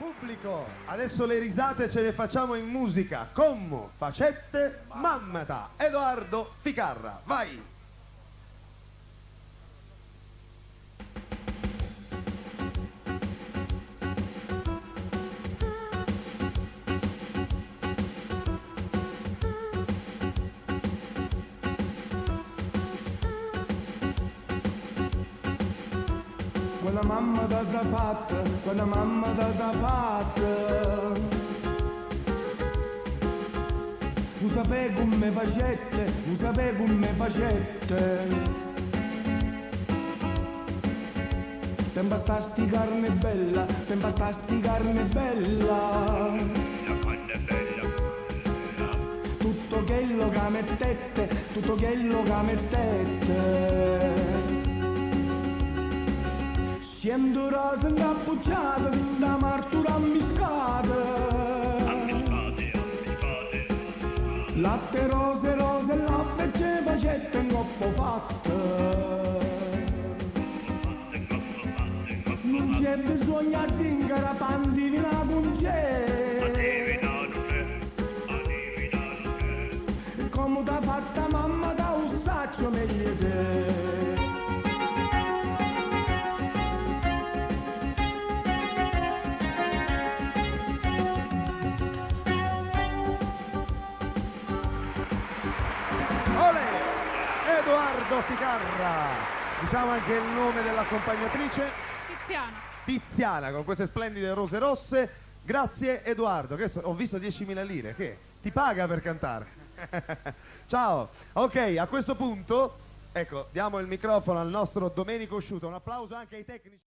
Pubblico, adesso le risate ce le facciamo in musica. Commo, facette, mammata. Edoardo Ficarra, vai! Quella mamma da fatta, quella mamma da fatta. Tu sapevi come facette, tu sapevi come facette. Te bastasti carne bella, te bastasti carne bella. Tutto quello che mettete, tutto quello che mettete. Siendo rosa incappucciata, da martura ammiscata. Latte rose, rose, latte ce facette in coppo fatta. Non c'è bisogno di zingara, pandivina con c'è. Come t'ha fatta mamma da un saccio meglio te. Edoardo Ficarra, diciamo anche il nome dell'accompagnatrice? Tiziana. Tiziana, con queste splendide rose rosse. Grazie Edoardo, che ho visto 10.000 lire, che ti paga per cantare? Ciao, ok, a questo punto, ecco, diamo il microfono al nostro Domenico Sciuto, un applauso anche ai tecnici.